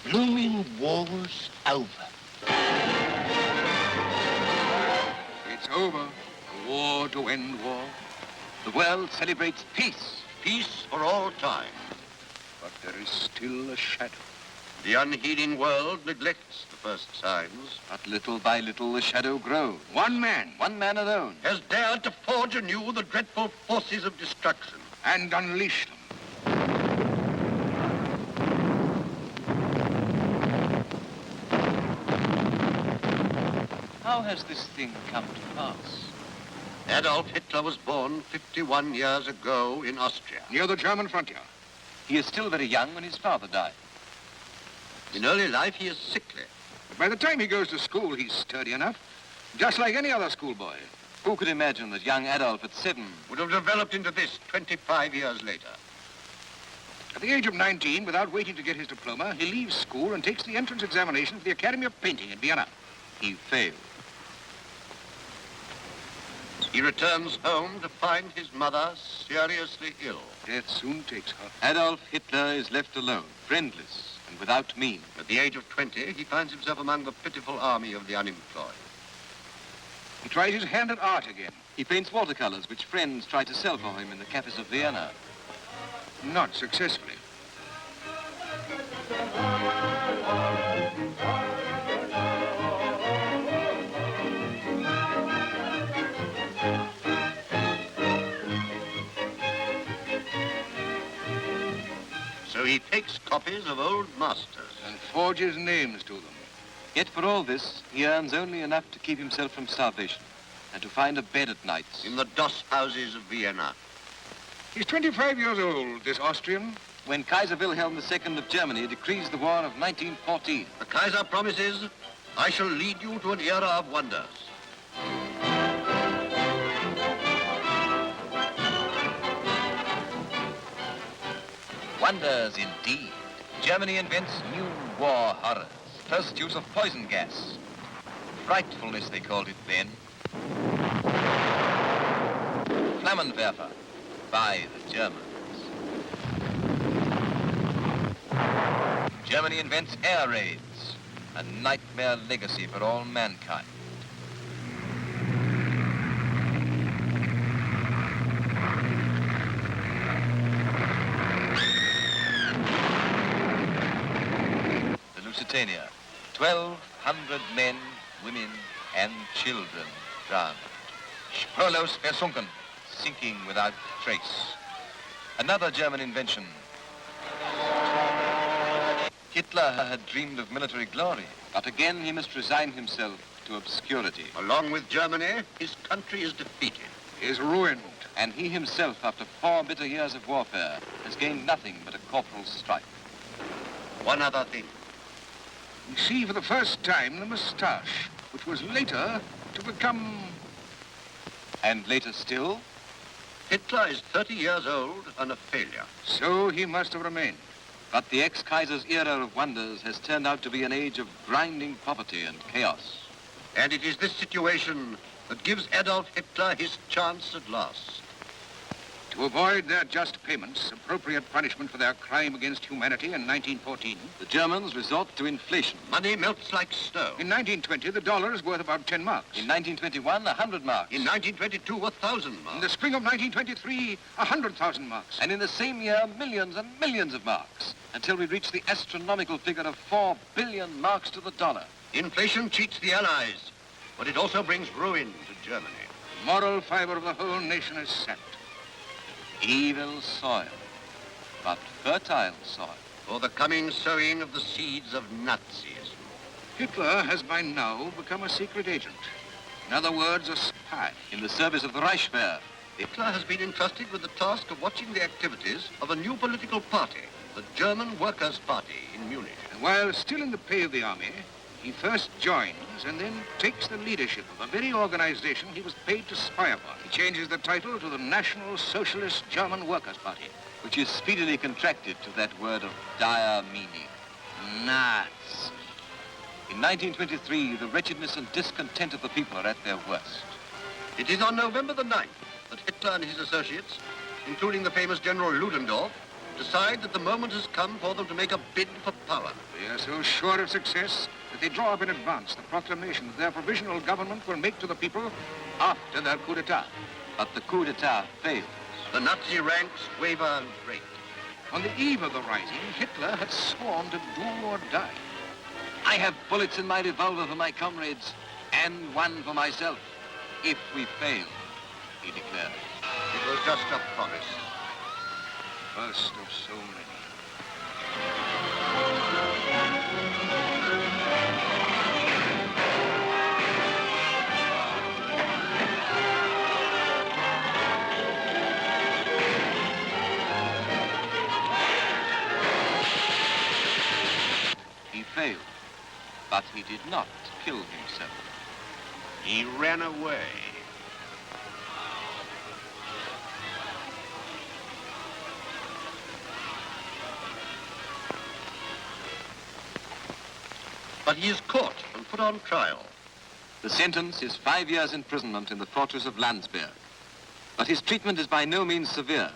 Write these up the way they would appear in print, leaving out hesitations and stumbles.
blooming war's over. It's over. A war to end war. The world celebrates peace. Peace for all time. But there is still a shadow. The unheeding world neglects the first signs. But little by little the shadow grows. One man alone, Has dared to forge anew the dreadful forces of destruction. and unleash them. How has this thing come to pass? Adolf Hitler was born 51 years ago in Austria. Near the German frontier. He is still very young when his father died. In early life, he is sickly. But by the time he goes to school, he's sturdy enough. Just like any other schoolboy. Who could imagine that young Adolf at 7 Would have developed into this 25 years later. At the age of 19, without waiting to get his diploma, he leaves school and takes the entrance examination for the Academy of Painting in Vienna. he failed? He returns home to find his mother seriously ill. Death soon takes her. Adolf Hitler is left alone, friendless, and without means. At the age of 20, he finds himself among the pitiful army of the unemployed. He tries his hand at art again. He paints watercolors which friends try to sell for him in the cafes of Vienna. Not successfully. So he takes copies of old masters. And forges names to them. Yet for all this, he earns only enough to keep himself from starvation and to find a bed at nights. In the doss houses of Vienna. He's 25 years old, this Austrian. When Kaiser Wilhelm II of Germany decrees the war of 1914, The Kaiser promises, I shall lead you to an era of wonders. wonders indeed. Germany invents new war horrors. First use of poison gas. Frightfulness, they called it then. Flammenwerfer by the Germans. Germany invents air raids, a nightmare legacy for all mankind. The Lusitania, 1,200 men, women, and children drowned. Spurlos versunken, sinking without trace. Another German invention. Hitler had dreamed of military glory, but again he must resign himself to obscurity. Along with Germany, his country is defeated. Is ruined. And he himself, after 4 bitter years of warfare, has gained nothing but a corporal's stripe. One other thing. We see for the first time the moustache, which was later to become... And later still, Hitler is 30 years old and a failure. So he must have remained. but the ex-Kaiser's era of wonders has turned out to be an age of grinding poverty and chaos. And it is this situation that gives Adolf Hitler his chance at last. To avoid their just payments, appropriate punishment for their crime against humanity in 1914. The Germans resort to inflation. Money melts like snow. In 1920, the dollar is worth about 10 marks. In 1921, 100 marks. In 1922, 1,000 In marks. the spring of 1923, 100,000 marks. And in the same year, millions and millions of marks, until we reach the astronomical figure of 4 billion marks to the dollar. Inflation cheats the Allies, but it also brings ruin to Germany. The moral fiber of the whole nation is sapped. Evil soil, but fertile soil. For the coming sowing of the seeds of Nazism. Hitler has by now become a secret agent. In other words, a spy. In the service of the Reichswehr. Hitler has been entrusted with the task of watching the activities of a new political party, the German Workers' Party in Munich. And while still in the pay of the army, he first joins and then takes the leadership of a very organization he was paid to spy upon. He changes the title to the National Socialist German Workers' Party. Which is speedily contracted to that word of dire meaning, Nazi. In 1923, the wretchedness and discontent of the people are at their worst. It is on November the 9th that Hitler and his associates, including the famous General Ludendorff, decide that the moment has come for them to make a bid for power. They are so sure of success that they draw up in advance the proclamation that their provisional government will make to the people after their coup d'etat. But the coup d'etat failed. The Nazi ranks waver and break. On the eve of the rising, Hitler had sworn to do or die. I have bullets in my revolver for my comrades and one for myself. If we fail, he declared. It was just a promise. First of so many. He failed, but he did not kill himself. He ran away. But he is caught and put on trial. The sentence is 5 years imprisonment in the fortress of Landsberg. But his treatment is by no means severe,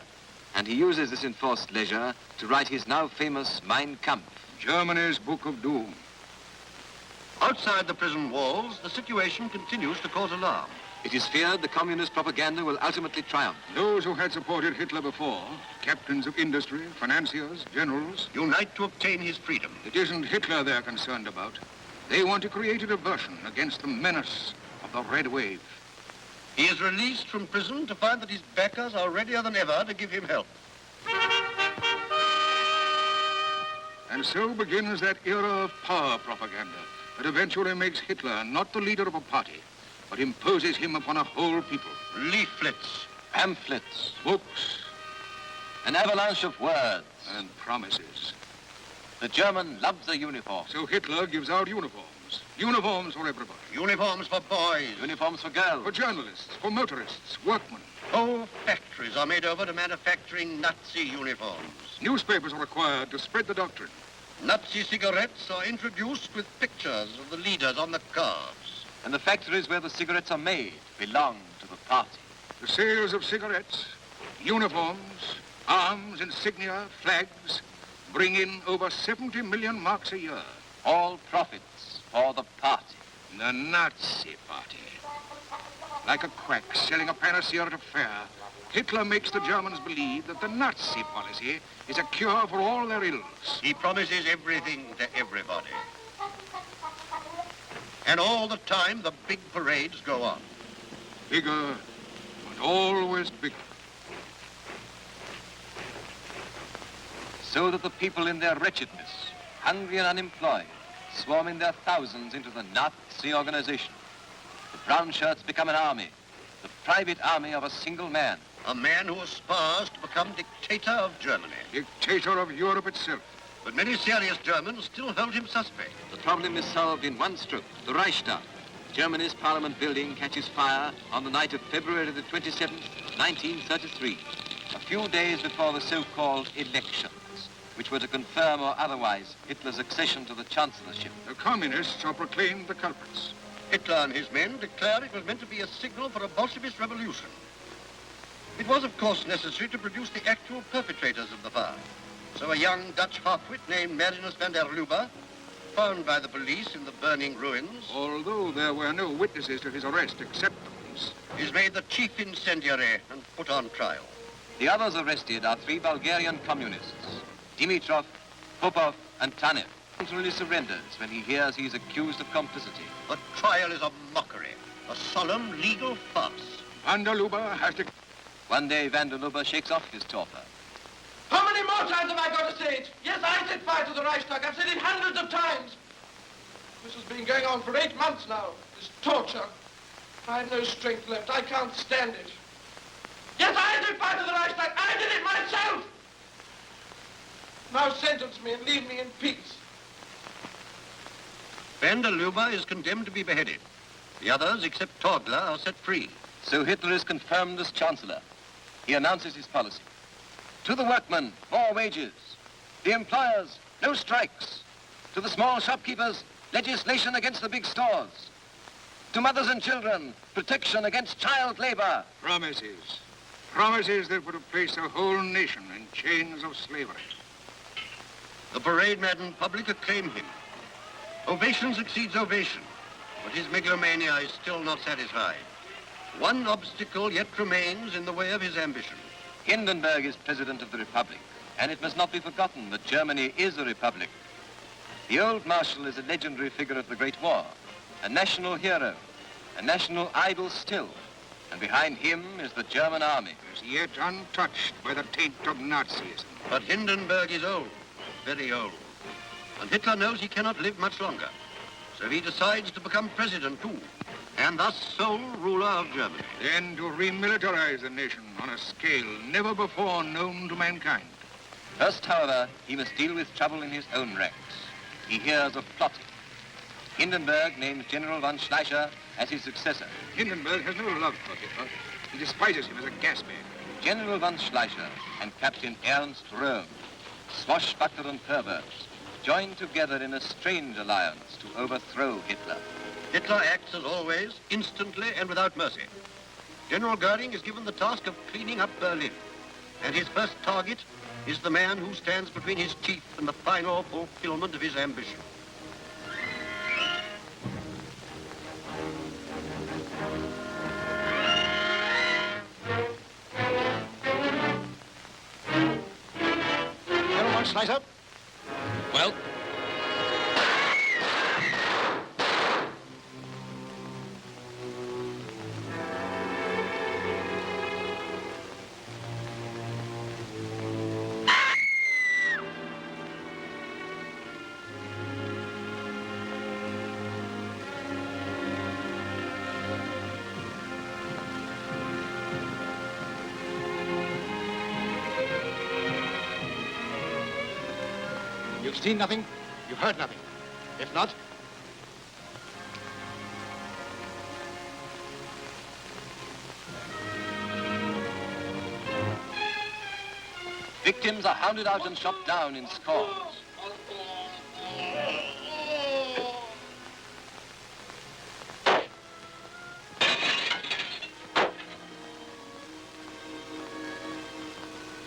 and he uses this enforced leisure to write his now famous Mein Kampf. Germany's Book of Doom. Outside the prison walls, the situation continues to cause alarm. It is feared the communist propaganda will ultimately triumph. Those who had supported Hitler before, captains of industry, financiers, generals, Unite to obtain his freedom. it isn't Hitler they're concerned about. They want to create a diversion against the menace of the Red Wave. He is released from prison to find that his backers are readier than ever to give him help. And so begins that era of power propaganda that eventually makes Hitler not the leader of a party, but imposes him upon a whole people. Leaflets, Pamphlets, Books an avalanche of words. and promises. The German loves a uniform. So Hitler gives out uniforms. Uniforms for everybody. uniforms for boys. Uniforms for girls. For journalists, for motorists, workmen. Whole factories are made over to manufacturing Nazi uniforms. Newspapers are required to spread the doctrine. Nazi cigarettes are introduced with pictures of the leaders on the cards. And the factories where the cigarettes are made belong to the party. The sales of cigarettes, uniforms, arms, insignia, flags, bring in over 70 million marks a year. All profits for the party. The Nazi party. Like a quack selling a panacea at a fair, Hitler makes the Germans believe that the Nazi policy is a cure for all their ills. He promises everything to everybody. And all the time, the big parades go on. Bigger, but always bigger. So that the people in their wretchedness, hungry and unemployed, swarm in their thousands into the Nazi organization. The brown shirts become an army, the private army of a single man. A man who aspires to become dictator of Germany. Dictator of Europe itself. But many serious Germans still hold him suspect. The problem is solved in one stroke, the Reichstag. Germany's parliament building catches fire on the night of February the 27th, 1933, a few days before the so-called elections, which were to confirm or otherwise Hitler's accession to the chancellorship. The communists are proclaimed the culprits. Hitler and his men declared it was meant to be a signal for a Bolshevist revolution. It was, of course, necessary to produce the actual perpetrators of the fire. So a young Dutch half-wit named Marinus van der Lubbe, found by the police in the burning ruins, Although there were no witnesses to his arrest except the police. is made the chief incendiary and put on trial. The others arrested are 3 Bulgarian communists, Dimitrov, Popov, and Tanev. He voluntarily surrenders when he hears he is accused of complicity. The trial is a mockery, a solemn legal farce. Van der Lubbe has to... One day, van der Lubbe shakes off his torpor. How many more times have I got to say it? Yes, I set fire to the Reichstag. I've said it hundreds of times. This has been going on for 8 months now. This torture. I have no strength left. I can't stand it. Yes, I set fire to the Reichstag. I did it myself. Now sentence me and leave me in peace. Van der Lubbe is condemned to be beheaded. The others, except Torgler, are set free. So Hitler is confirmed as chancellor. He announces his policy. To the workmen, more wages. The employers, no strikes. To the small shopkeepers, legislation against the big stores. To mothers and children, protection against child labor. Promises. Promises that would have placed a whole nation in chains of slavery. The parade-maddened public acclaim him. Ovation succeeds ovation, but his megalomania is still not satisfied. One obstacle yet remains in the way of his ambition. Hindenburg is President of the Republic, and it must not be forgotten that Germany is a republic. The old Marshal is a legendary figure of the Great War, a national hero, a national idol still, and behind him is the German army. As yet untouched by the taint of Nazism. But Hindenburg is old, very old, and Hitler knows he cannot live much longer. So he decides to become president too, and thus sole ruler of Germany. Then to remilitarize the nation on a scale never before known to mankind. First, however, he must deal with trouble in his own ranks. He hears of plotting. Hindenburg names General von Schleicher as his successor. Hindenburg has no love for Hitler. He despises him as a gas bag. General von Schleicher and Captain Ernst Röhm, swashbuckler and perverts, joined together in a strange alliance to overthrow Hitler. Hitler acts as always, instantly and without mercy. General Goering is given the task of cleaning up Berlin, and his first target is the man who stands between his chief and the final fulfillment of his ambition. General von Schleicher? Well, You've seen nothing, you've heard nothing. If not, victims are hounded out and shot down in scores.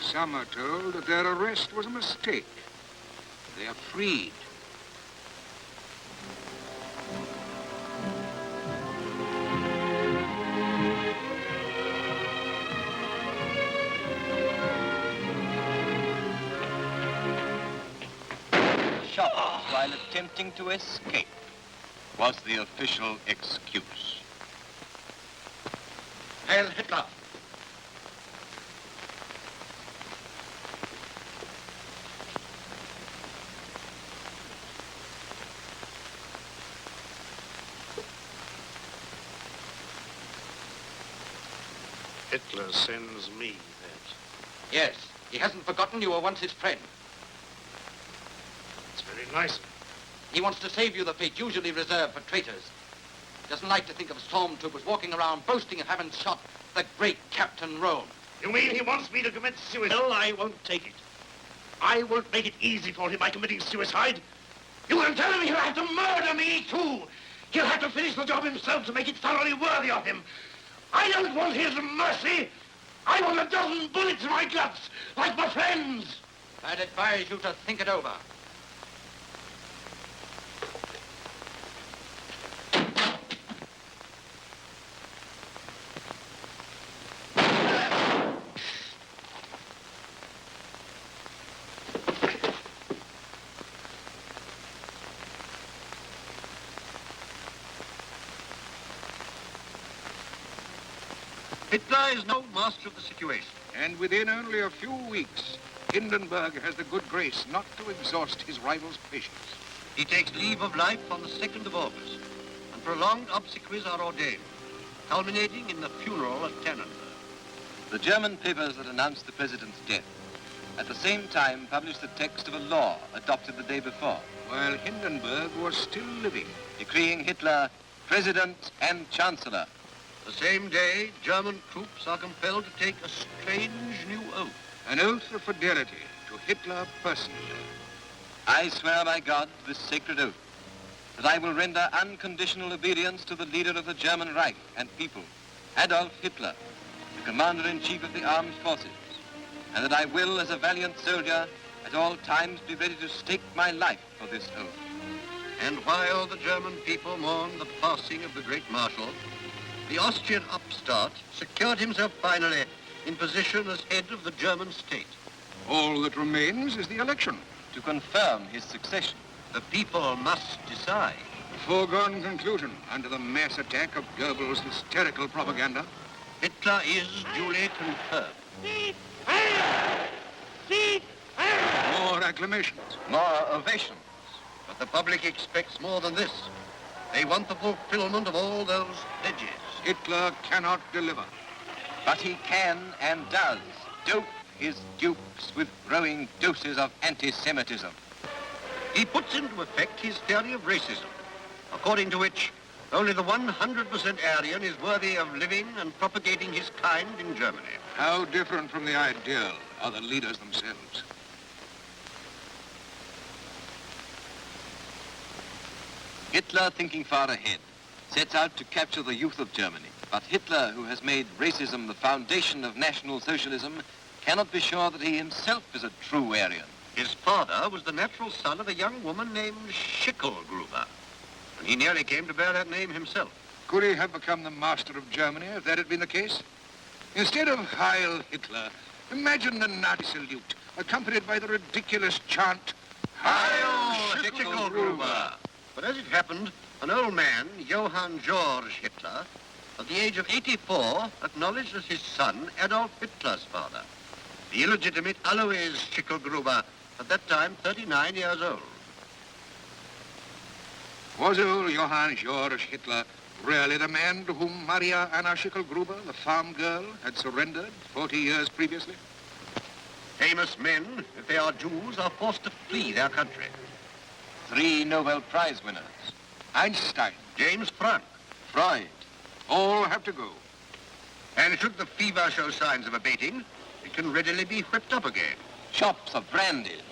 Some are told that their arrest was a mistake. They are freed. Shot while attempting to escape was the official excuse. Heil Hitler! Hitler sends me that. yes, he hasn't forgotten you were once his friend. It's very nice of him. He wants to save you the fate usually reserved for traitors. He doesn't like to think of stormtroopers walking around boasting of having shot the great Captain Rome. You mean he wants me to commit suicide? Well, I won't take it. I won't make it easy for him by committing suicide. You can tell him he'll have to murder me, too. He'll have to finish the job himself to make it thoroughly worthy of him. I don't want his mercy. I want a dozen bullets in my guts, like my friends. I'd advise you to think it over. Hitler is no master of the situation. And within only a few weeks, Hindenburg has the good grace not to exhaust his rival's patience. He takes leave of life on the 2nd of August, and prolonged obsequies are ordained, culminating in the funeral at Tannenberg. The German papers that announced the president's death at the same time published the text of a law adopted the day before, While Hindenburg was still living. decreeing Hitler president and chancellor. The same day, German troops are compelled to take a strange new oath. An oath of fidelity to Hitler personally. I swear by God this sacred oath that I will render unconditional obedience to the leader of the German Reich and people, Adolf Hitler, the Commander-in-Chief of the Armed Forces, and that I will, as a valiant soldier, at all times be ready to stake my life for this oath. And while the German people mourned the passing of the great Marshal, the Austrian upstart secured himself finally in position as head of the German state. All that remains is the election. To confirm his succession. The people must decide. A foregone conclusion under the mass attack of Goebbels' hysterical propaganda. Hitler is duly confirmed. More acclamations. More ovations. But the public expects more than this. They want the fulfillment of all those pledges. Hitler cannot deliver. But he can and does dope his dupes with growing doses of anti-Semitism. He puts into effect his theory of racism, according to which only the 100% Aryan is worthy of living and propagating his kind in Germany. How different from the ideal are the leaders themselves. Hitler, thinking far ahead, sets out to capture the youth of Germany. But Hitler, who has made racism the foundation of National Socialism, cannot be sure that he himself is a true Aryan. His father was the natural son of a young woman named Schicklgruber, and he nearly came to bear that name himself. Could he have become the master of Germany if that had been the case? Instead of Heil Hitler, imagine the Nazi salute, accompanied by the ridiculous chant, Heil Schicklgruber! But as it happened, an old man, Johann Georg Hitler, at the age of 84, acknowledged as his son Adolf Hitler's father, the illegitimate Alois Schicklgruber, at that time 39 years old. Was old Johann Georg Hitler really the man to whom Maria Anna Schicklgruber, the farm girl, had surrendered 40 years previously? Famous men, if they are Jews, are forced to flee their country. 3 Nobel Prize winners. Einstein, James Frank. Freud. all have to go. And should the fever show signs of abating, it can readily be whipped up again. Shops are branded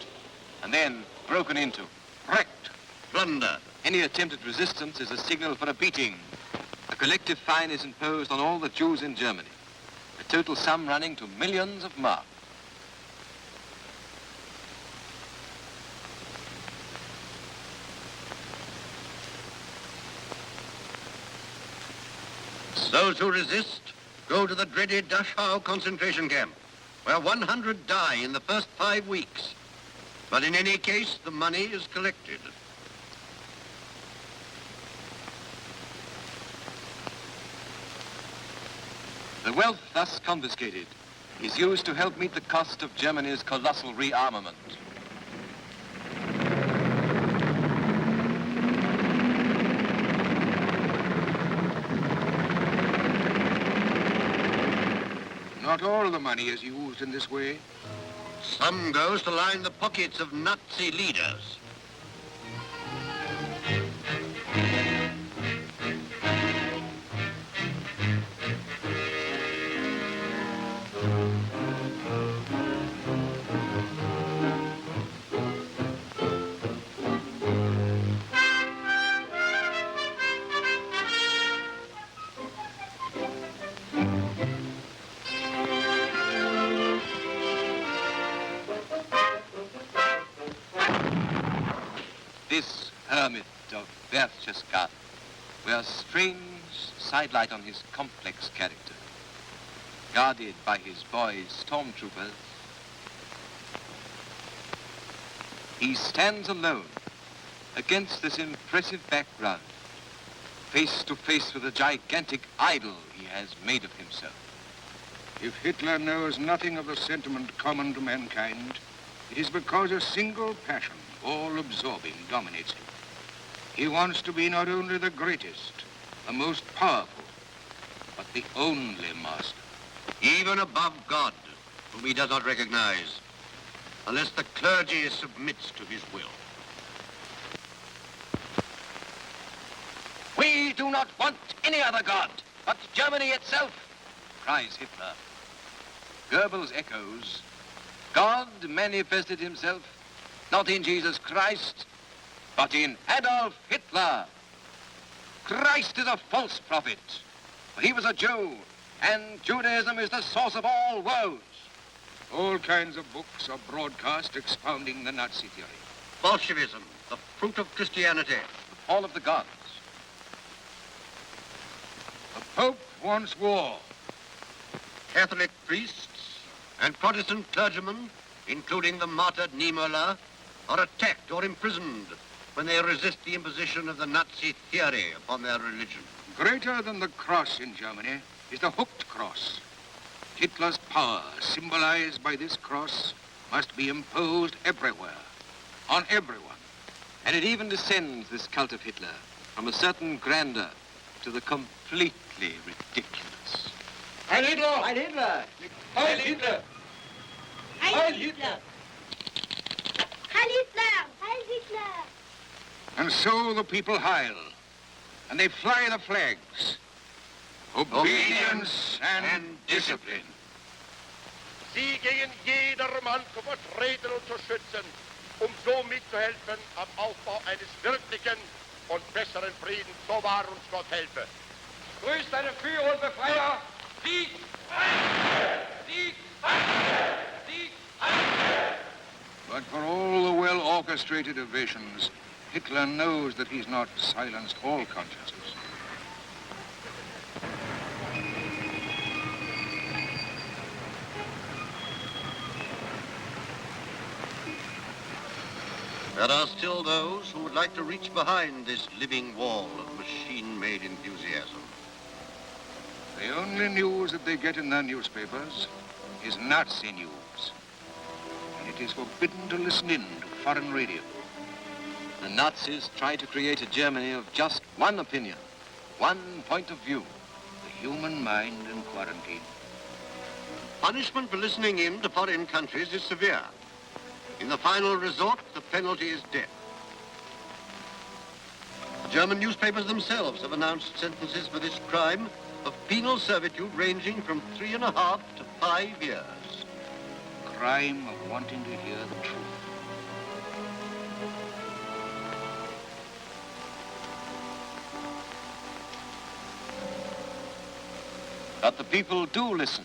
and then broken into. Wrecked. Plunder. Any attempt at resistance is a signal for a beating. A collective fine is imposed on all the Jews in Germany, a total sum running to millions of marks. Those who resist go to the dreaded Dachau concentration camp, where 100 die in the first 5 weeks. But in any case, the money is collected. The wealth thus confiscated is used to help meet the cost of Germany's colossal rearmament. Not all the money is used in this way. Some goes to line the pockets of Nazi leaders. This hermit of Berchtesgaden wears strange sidelight on his complex character. Guarded by his boy stormtroopers, he stands alone against this impressive background, face to face with a gigantic idol he has made of himself. If Hitler knows nothing of the sentiment common to mankind, it is because a single passion, all-absorbing, dominates him. He wants to be not only the greatest, the most powerful, but the only master. Even above God, whom he does not recognize, unless the clergy submits to his will. We do not want any other God but Germany itself, cries Hitler. Goebbels echoes, God manifested himself not in Jesus Christ, but in Adolf Hitler. Christ is a false prophet, for he was a Jew, and Judaism is the source of all woes. All kinds of books are broadcast expounding the Nazi theory. Bolshevism, the fruit of Christianity. The fall of the gods. The Pope wants war. Catholic priests and Protestant clergymen, including the martyred Niemöller, are attacked or imprisoned when they resist the imposition of the Nazi theory upon their religion. Greater than the cross in Germany is the hooked cross. Hitler's power, symbolized by this cross, must be imposed everywhere, on everyone. And it even descends, this cult of Hitler, from a certain grandeur to the completely ridiculous. Heil Hitler! Heil Hitler! Heil Hitler! Heil Hitler! Heil Hitler! Heil Hitler! And so the people howl, and they fly the flags. Obedience and discipline. Sie gegen jedermann zu vertreten und zu schützen, so mitzuhelfen am Aufbau eines wirklichen und besseren Friedens. So wahr uns Gott helfe. Grüß deine Führer und Befreier! Sieg! Sieg! Sieg! But for all the well-orchestrated evasions, Hitler knows that he's not silenced all consciences. There are still those who would like to reach behind this living wall of machine-made enthusiasm. The only news that they get in their newspapers is Nazi news. And it is forbidden to listen in to foreign radio. The Nazis try to create a Germany of just one opinion, one point of view. The human mind in quarantine. Punishment for listening in to foreign countries is severe. In the final resort, the penalty is death. The German newspapers themselves have announced sentences for this crime of penal servitude ranging from 3.5 to 5 years. Crime of wanting to hear the truth. But the people do listen,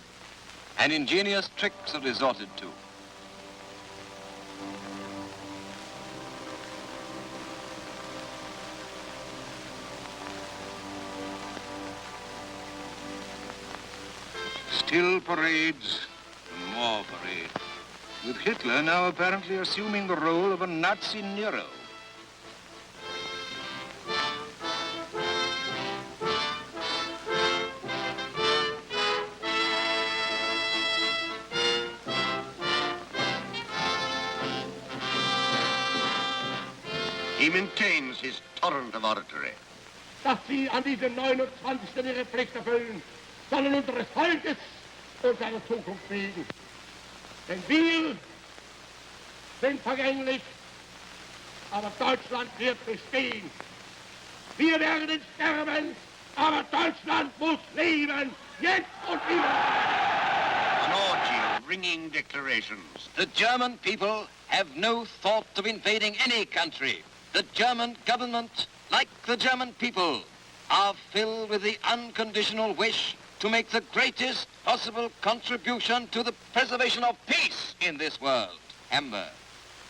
and ingenious tricks are resorted to. Still parades, and more parade. With Hitler now apparently assuming the role of a Nazi Nero. He maintains his torrent of oratory. Dass Sie an diesem 29. Ihre Pflicht erfüllen, sollen unseres Volkes und seiner Zukunft wegen. Denn wir sind vergänglich, aber Deutschland wird bestehen. Wir werden sterben, aber Deutschland muss leben, jetzt und immer. An orgy of ringing declarations. The German people have no thought of invading any country. The German government, like the German people, are filled with the unconditional wish to make the greatest possible contribution to the preservation of peace in this world. Hamburg,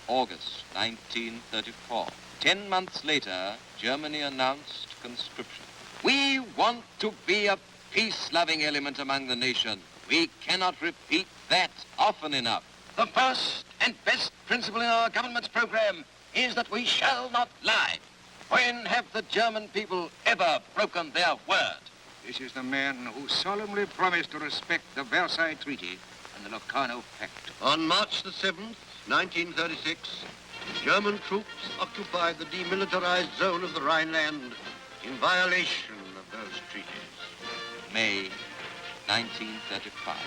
August 1934. 10 months later, Germany announced conscription. We want to be a peace-loving element among the nation. We cannot repeat that often enough. The first and best principle in our government's program is that we shall not lie. When have the German people ever broken their word? This is the man who solemnly promised to respect the Versailles Treaty and the Locarno Pact. On March the 7th, 1936, German troops occupied the demilitarized zone of the Rhineland in violation of those treaties. May 1935.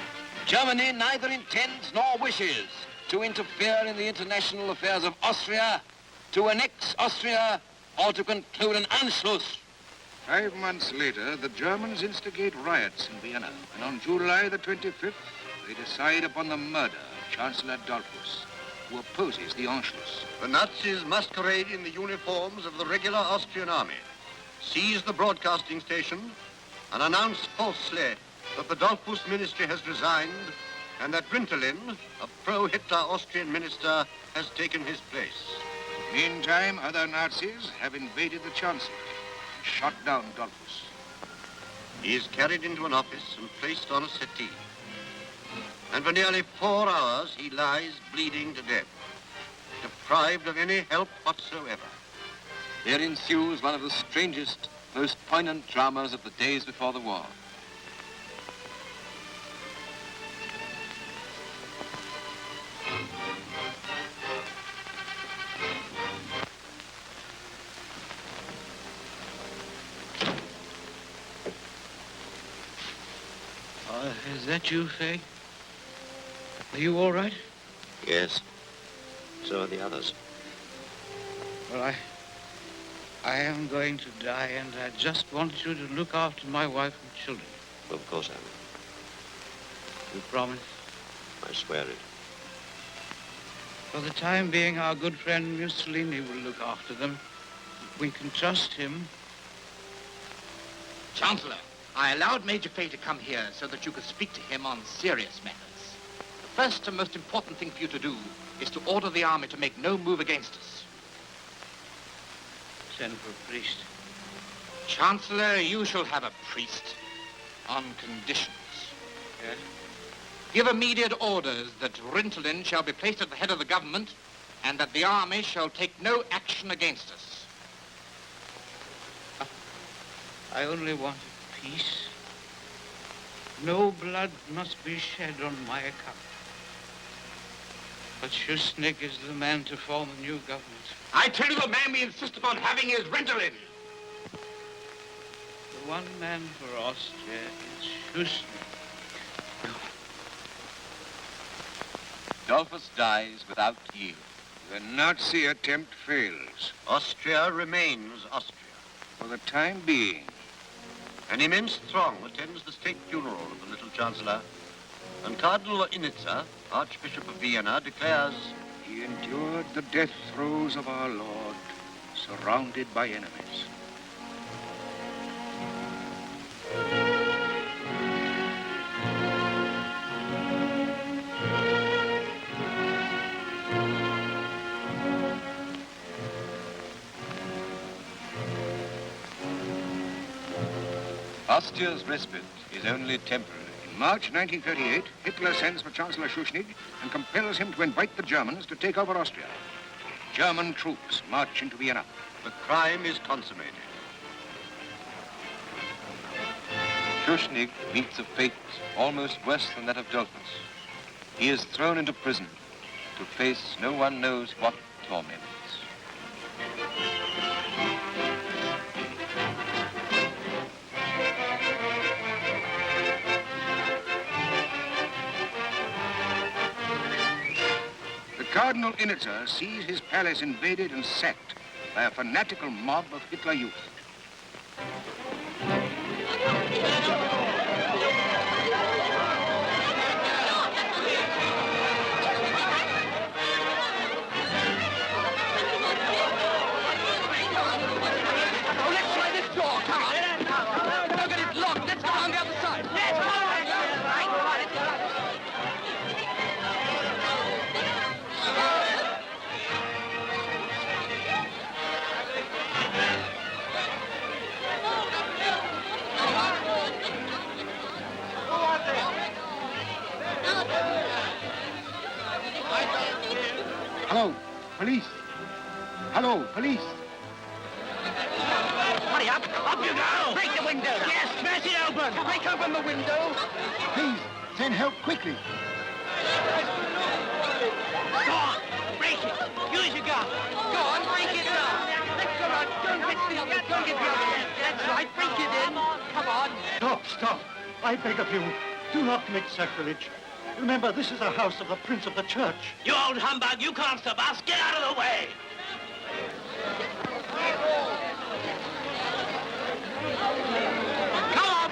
Germany neither intends nor wishes to interfere in the international affairs of Austria, to annex Austria, or to conclude an Anschluss. 5 months later, the Germans instigate riots in Vienna. And on July the 25th, they decide upon the murder of Chancellor Dollfuss, who opposes the Anschluss. The Nazis masquerade in the uniforms of the regular Austrian army, seize the broadcasting station, and announce falsely that the Dollfuss ministry has resigned and that Rintelin, a pro-Hitler Austrian minister, has taken his place. Meantime, other Nazis have invaded the chancellor and shot down Dollfuss. He is carried into an office and placed on a settee. And for nearly 4 hours, he lies bleeding to death, deprived of any help whatsoever. There ensues one of the strangest, most poignant dramas of the days before the war. Is that you, Fay? Are you all right? Yes. So are the others. Well, I am going to die, and I just want you to look after my wife and children. Of course I will. You promise? I swear it. For the time being, our good friend Mussolini will look after them. We can trust him. Chancellor, I allowed Major Fay to come here so that you could speak to him on serious matters. The first and most important thing for you to do is to order the army to make no move against us. Send for a priest. Chancellor, you shall have a priest on conditions. Yes? Give immediate orders that Rintelin shall be placed at the head of the government and that the army shall take no action against us. I only want peace. No blood must be shed on my account. But Schuschnigg is the man to form a new government. I tell you, the man we insist upon having is Rintelin. The one man for Austria is Schuschnigg. Dollfuss dies without yield. The Nazi attempt fails. Austria remains Austria. For the time being. An immense throng attends the state funeral of the little chancellor, and Cardinal Initza, Archbishop of Vienna, declares, He endured the death throes of our Lord, surrounded by enemies. Austria's respite is only temporary. In March 1938, Hitler sends for Chancellor Schuschnigg and compels him to invite the Germans to take over Austria. German troops march into Vienna. the crime is consummated. Schuschnigg meets a fate almost worse than that of Dollfuss. He is thrown into prison to face no one knows what torments. Cardinal Initza sees his palace invaded and sacked by a fanatical mob of Hitler youth. Let's try this door. Come on. Look at it locked. Let's go on the other side. Let's go. Hello, police. Hello, police. Hurry up! Up you go! Break the window. Yes, smash it open! Break open the window. Please, send help quickly. Go on! Break it! Use your gun! Go on, break it down. Come on, don't get the other. Don't get the other. That's right, break it in. Come on. Stop, stop. I beg of you, do not commit sacrilege. Remember, this is a house of the Prince of the Church. You old humbug, you can't stop us! Get out of the way! Come on!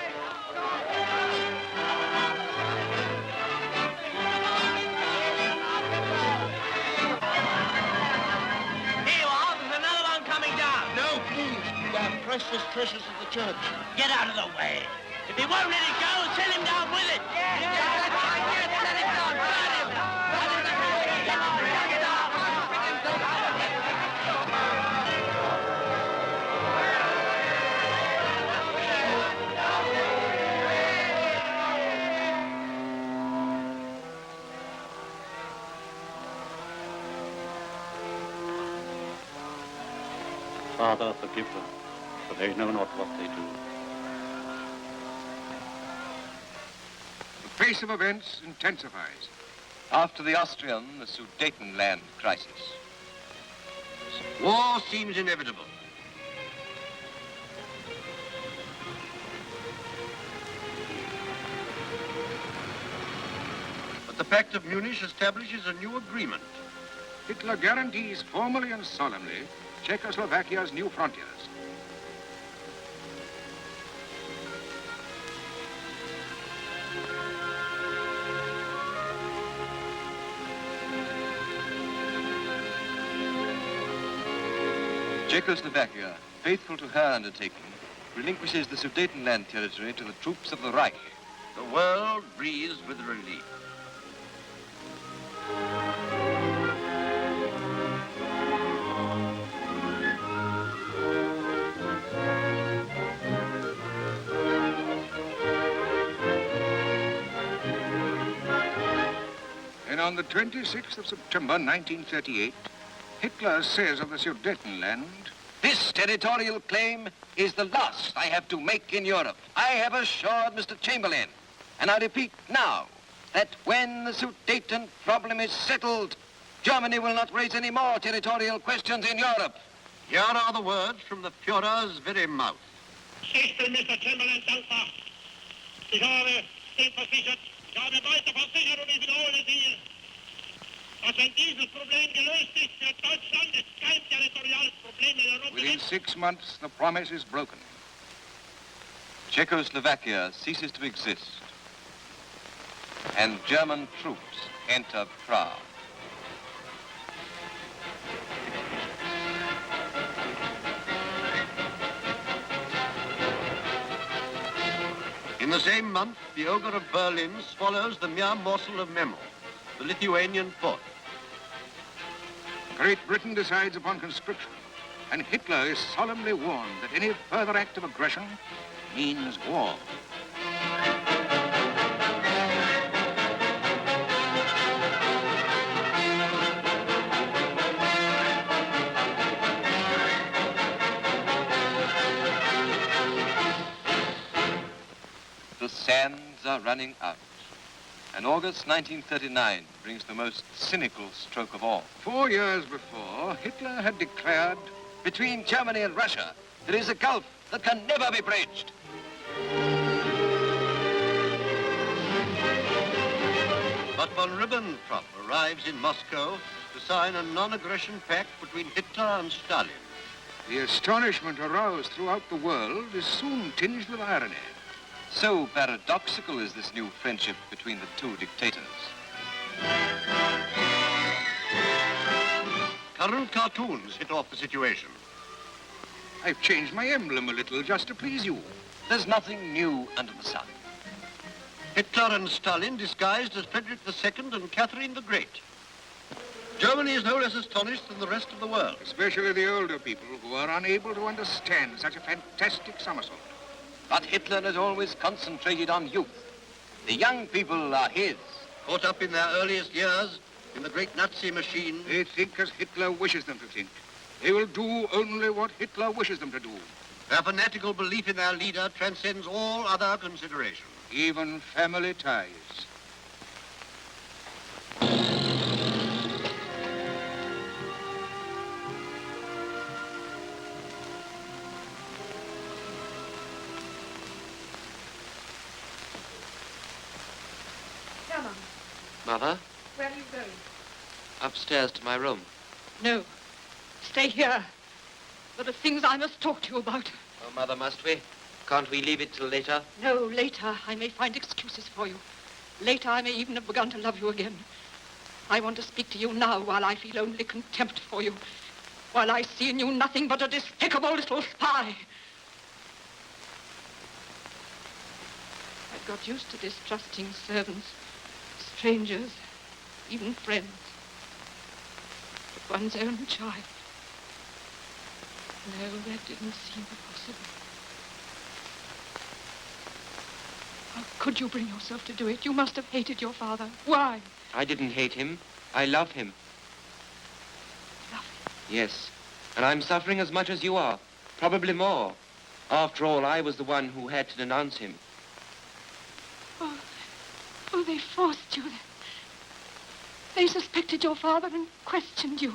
Here you are, there's another one coming down. No, please. They are precious treasures of the church. Get out of the way. If he won't let it go, send him down with it. Father, forgive them, for they know not what they do. The pace of events intensifies. After the Austrian, the Sudetenland crisis. War seems inevitable. But the Pact of Munich establishes a new agreement. Hitler guarantees formally and solemnly Czechoslovakia's new frontiers. Czechoslovakia, faithful to her undertaking, relinquishes the Sudetenland territory to the troops of the Reich. The world breathes with relief. And on the 26th of September, 1938, Hitler says of the Sudetenland, This territorial claim is the last I have to make in Europe. I have assured Mr. Chamberlain, and I repeat now, that when the Sudeten problem is settled, Germany will not raise any more territorial questions in Europe. Here are the words from the Führer's very mouth. Ich bin Mr. Chamberlain dankbar. Ich habe dem versichert, ich habe weiter versichert und ich wiederhole Sie, dass wenn dieses Problem gelöst ist für Deutschland, es kein territoriales Problem in Europa within gibt. 6 months, the promise is broken. Czechoslovakia ceases to exist, and German troops enter Prague. In the same month, the ogre of Berlin swallows the mere morsel of Memel, the Lithuanian port. Great Britain decides upon conscription, and Hitler is solemnly warned that any further act of aggression means war. The sands are running out, and August 1939 brings the most cynical stroke of all. 4 years before, Hitler had declared, Between Germany and Russia, there is a gulf that can never be bridged. But von Ribbentrop arrives in Moscow to sign a non-aggression pact between Hitler and Stalin. the astonishment aroused throughout the world is soon tinged with irony. So paradoxical is this new friendship between the two dictators. Current cartoons hit off the situation. I've changed my emblem a little just to please you. There's nothing new under the sun. Hitler and Stalin disguised as Frederick II and Catherine the Great. Germany is no less astonished than the rest of the world. Especially the older people who are unable to understand such a fantastic somersault. But Hitler has always concentrated on youth. The young people are his. Caught up in their earliest years in the great Nazi machine. They think as Hitler wishes them to think. They will do only what Hitler wishes them to do. Their fanatical belief in their leader transcends all other consideration. Even family ties. Come on. Mother, Where are you going? upstairs to my room. No. Stay here. There are things I must talk to you about. Oh, Mother, must we? Can't we leave it till later? No, later I may find excuses for you. Later I may even have begun to love you again. I want to speak to you now while I feel only contempt for you. While I see in you nothing but a despicable little spy. got used to distrusting servants, strangers, even friends. But one's own child. No, that didn't seem possible. How could you bring yourself to do it? You must have hated your father. Why? I didn't hate him. I love him. Love him? Yes. And I'm suffering as much as you are. Probably more. After all, I was the one who had to denounce him. Oh, they forced you. They suspected your father and questioned you.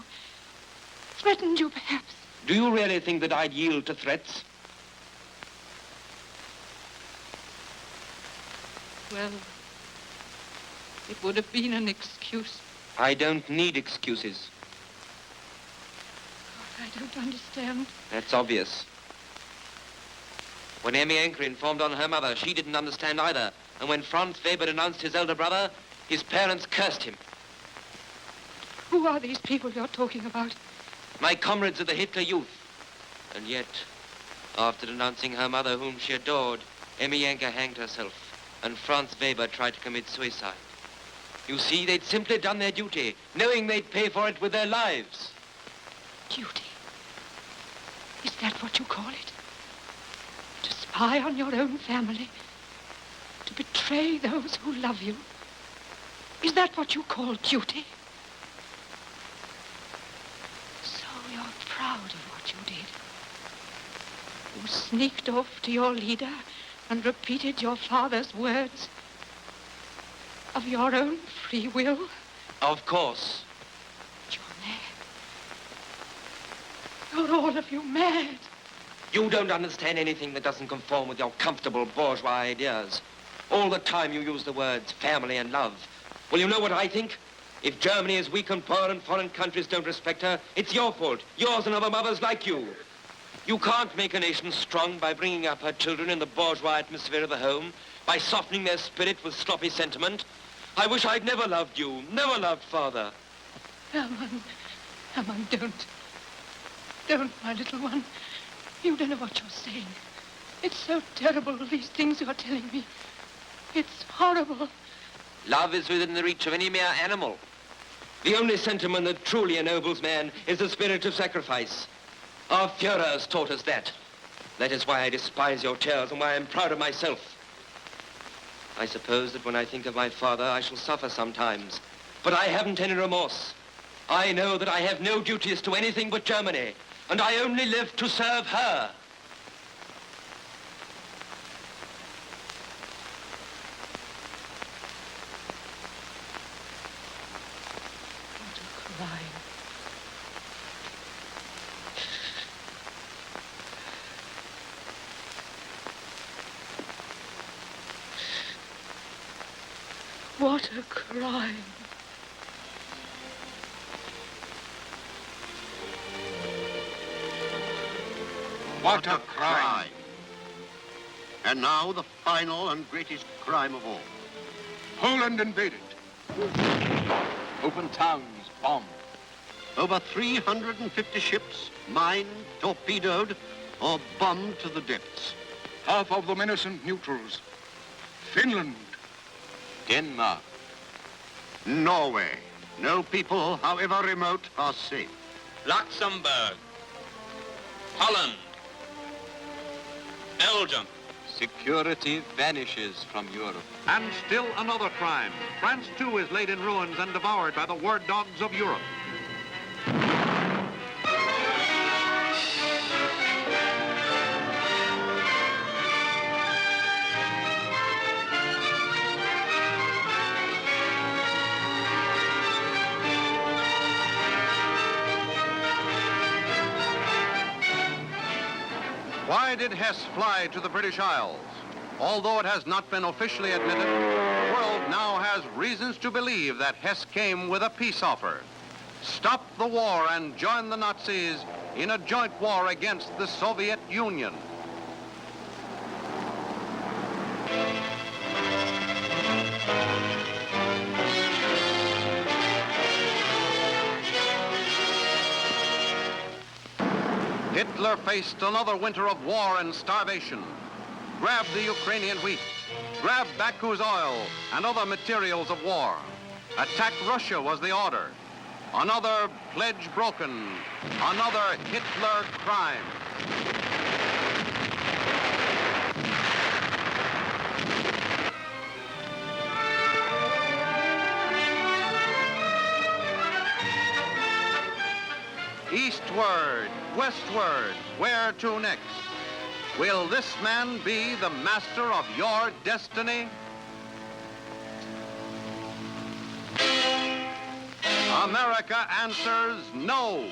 Threatened you, perhaps. Do you really think that I'd yield to threats? Well, it would have been an excuse. I don't need excuses. God, I don't understand. That's obvious. When Emmy Anker informed on her mother, she didn't understand either. And when Franz Weber denounced his elder brother, his parents cursed him. Who are these people you're talking about? My comrades of the Hitler Youth. And yet, after denouncing her mother, whom she adored, Emmy Anker hanged herself, and Franz Weber tried to commit suicide. You see, they'd simply done their duty, knowing they'd pay for it with their lives. Duty? Is that what you call it? To spy on your own family? To betray those who love you? Is that what you call duty? So you're proud of what you did. You sneaked off to your leader and repeated your father's words of your own free will? Of course. You're mad. You're all of you mad. You don't understand anything that doesn't conform with your comfortable bourgeois ideas. All the time you use the words family and love. Well, you know what I think? If Germany is weak and poor and foreign countries don't respect her, it's your fault. Yours and other mothers like you. You can't make a nation strong by bringing up her children in the bourgeois atmosphere of the home, by softening their spirit with sloppy sentiment. I wish I'd never loved you, never loved Father. Hermann, don't. Don't, my little one. You don't know what you're saying. It's so terrible, these things you're telling me. It's horrible. Love is within the reach of any mere animal. The only sentiment that truly ennobles man is the spirit of sacrifice. Our Führers taught us that. That is why I despise your tales and why I'm proud of myself. I suppose that when I think of my father, I shall suffer sometimes. But I haven't any remorse. I know that I have no duties to anything but Germany, and I only live to serve her. What a crime. What a crime. What a crime. And now the final and greatest crime of all. Poland invaded. Open towns, bombed. Over 350 ships mined, torpedoed, or bombed to the depths. Half of them innocent neutrals. Finland. Denmark. Norway. No people, however remote, are safe. Luxembourg. Holland. Belgium. Security vanishes from Europe. And still another crime. France, too, is laid in ruins and devoured by the word dogs of Europe. Why did Hess fly to the British Isles? Although it has not been officially admitted, the world now has reasons to believe that Hess came with a peace offer. Stop the war and join the Nazis in a joint war against the Soviet Union. Hitler faced another winter of war and starvation. Grab the Ukrainian wheat, Grab Baku's oil and other materials of war. Attack Russia was the order. Another pledge broken. Another Hitler crime. Eastward, westward, where to next? Will this man be the master of your destiny? America answers no.